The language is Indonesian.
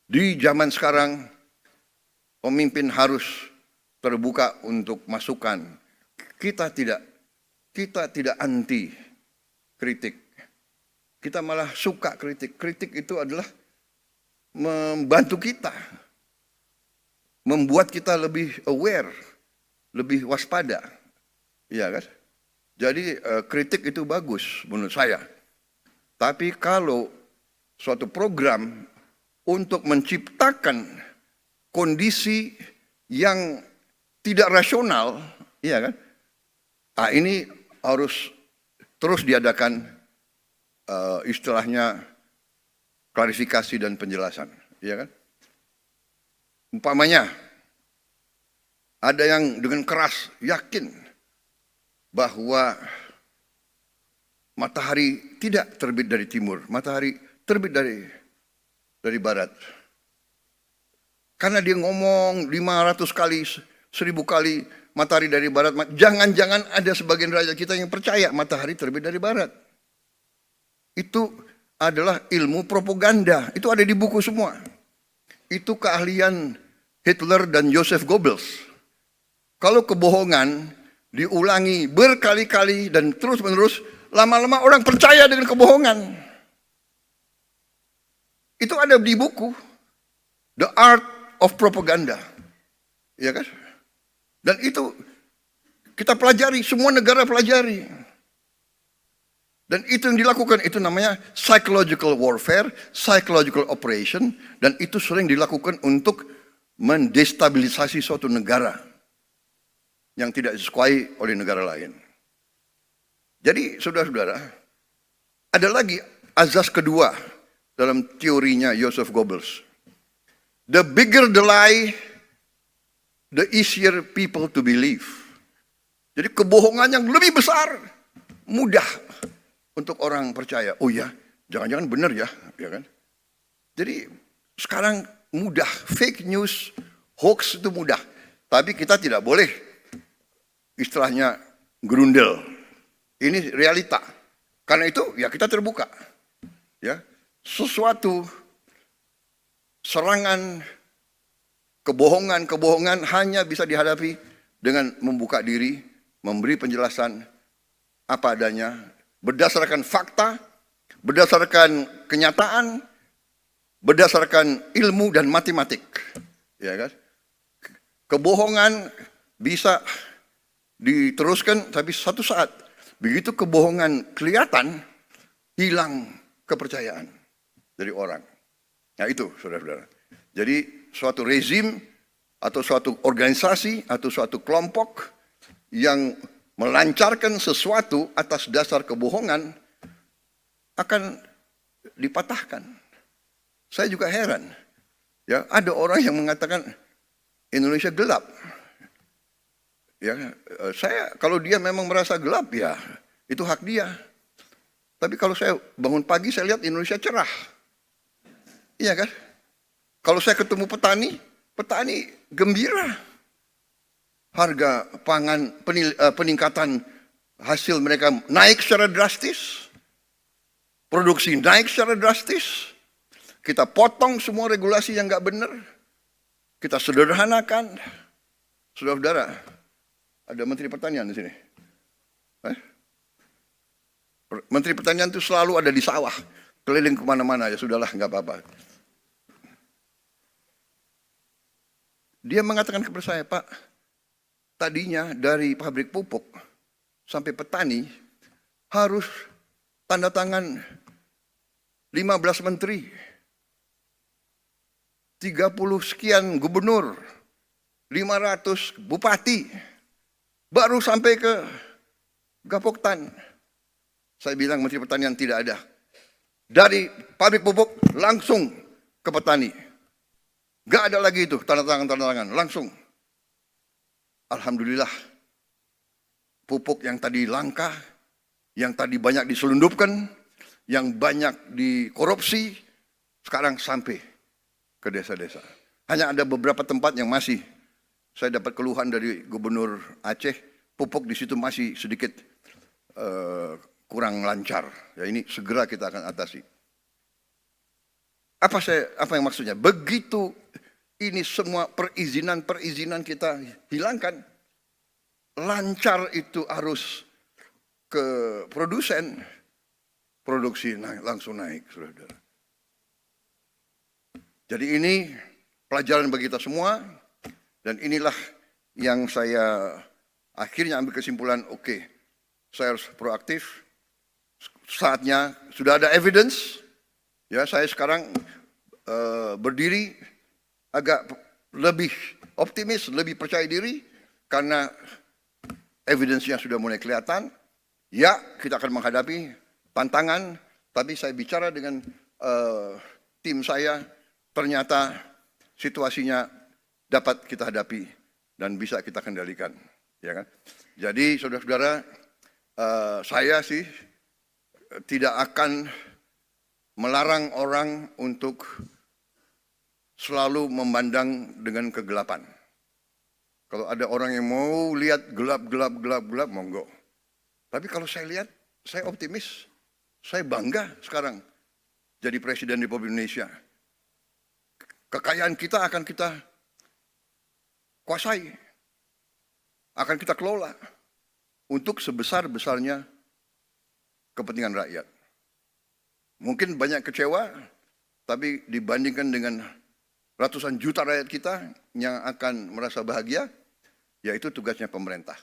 Di zaman sekarang, pemimpin harus terbuka untuk masukan. Kita tidak anti kritik. Kita malah suka kritik. Kritik itu adalah membantu kita, membuat kita lebih aware, lebih waspada. Iya kan? Jadi kritik itu bagus menurut saya. Tapi kalau suatu program untuk menciptakan kondisi yang tidak rasional, iya kan? Nah, ini harus terus diadakan istilahnya klarifikasi dan penjelasan, iya kan? Umpamanya ada yang dengan keras yakin bahwa matahari tidak terbit dari timur, matahari terbit dari barat. Karena dia ngomong 500 kali, 1000 kali matahari dari barat. Jangan-jangan ada sebagian rakyat kita yang percaya matahari terbit dari barat. Itu adalah ilmu propaganda. Itu ada di buku semua. Itu keahlian Hitler dan Joseph Goebbels. Kalau kebohongan diulangi berkali-kali dan terus-menerus, lama-lama orang percaya dengan kebohongan. Itu ada di buku The Art of Propaganda, ya kan? Dan itu kita pelajari, semua negara pelajari. Dan itu yang dilakukan, itu namanya psychological warfare, psychological operation, dan itu sering dilakukan untuk mendestabilisasi suatu negara yang tidak disukai oleh negara lain. Jadi saudara-saudara, ada lagi azas kedua dalam teorinya Joseph Goebbels. The bigger the lie, the easier people to believe. Jadi kebohongan yang lebih besar, mudah untuk orang percaya. Oh ya, jangan-jangan benar ya, ya kan? Jadi sekarang mudah, fake news, hoax itu mudah. Tapi kita tidak boleh istilahnya gerundel. Ini realita. Karena itu ya kita terbuka. Ya, sesuatu serangan kebohongan hanya bisa dihadapi dengan membuka diri, memberi penjelasan apa adanya, berdasarkan fakta, berdasarkan kenyataan, berdasarkan ilmu dan matematik. Ya kan? Kebohongan bisa diteruskan, tapi satu saat begitu kebohongan kelihatan, hilang kepercayaan dari orang. Nah itu saudara-saudara. Jadi suatu rezim atau suatu organisasi atau suatu kelompok yang melancarkan sesuatu atas dasar kebohongan akan dipatahkan. Saya juga heran. Ya, ada orang yang mengatakan Indonesia gelap. Ya, saya kalau dia memang merasa gelap ya itu hak dia. Tapi kalau saya bangun pagi saya lihat Indonesia cerah. Iya kan? Kalau saya ketemu petani gembira. Harga pangan, peningkatan hasil mereka naik secara drastis. Produksi naik secara drastis. Kita potong semua regulasi yang nggak benar. Kita sederhanakan. Saudara-saudara, ada Menteri Pertanian di sini. Menteri Pertanian itu selalu ada di sawah. Keliling kemana-mana, ya sudahlah, nggak apa-apa. Dia mengatakan kepada saya, Pak, tadinya dari pabrik pupuk sampai petani harus tanda tangan 15 menteri, 30 sekian gubernur, 500 bupati, baru sampai ke Gapoktan. Saya bilang Menteri Pertanian tidak ada. Dari pabrik pupuk langsung ke petani. Gak ada lagi itu tanda tangan, langsung. Alhamdulillah, pupuk yang tadi langka, yang tadi banyak diselundupkan, yang banyak dikorupsi, sekarang sampai ke desa-desa. Hanya ada beberapa tempat yang masih, saya dapat keluhan dari Gubernur Aceh, pupuk di situ masih sedikit kurang lancar. Ya ini segera kita akan atasi. Apa yang maksudnya? Begitu ini semua perizinan kita hilangkan, lancar itu arus ke produsen, produksi langsung naik, saudara. Jadi ini pelajaran bagi kita semua, dan inilah yang saya akhirnya ambil kesimpulan, oke, saya harus proaktif, saatnya sudah ada evidence, ya saya sekarang berdiri agak lebih optimis, lebih percaya diri, karena evidence-nya sudah mulai kelihatan. Ya, kita akan menghadapi tantangan, tapi saya bicara dengan tim saya, ternyata situasinya dapat kita hadapi dan bisa kita kendalikan, ya kan? Jadi saudara-saudara, saya sih tidak akan melarang orang untuk selalu memandang dengan kegelapan. Kalau ada orang yang mau lihat gelap, monggo. Tapi kalau saya lihat, saya optimis, saya bangga sekarang jadi Presiden Republik Indonesia. Kekayaan kita akan kita kuasai, akan kita kelola untuk sebesar-besarnya kepentingan rakyat. Mungkin banyak kecewa, tapi dibandingkan dengan ratusan juta rakyat kita yang akan merasa bahagia, yaitu tugasnya pemerintah.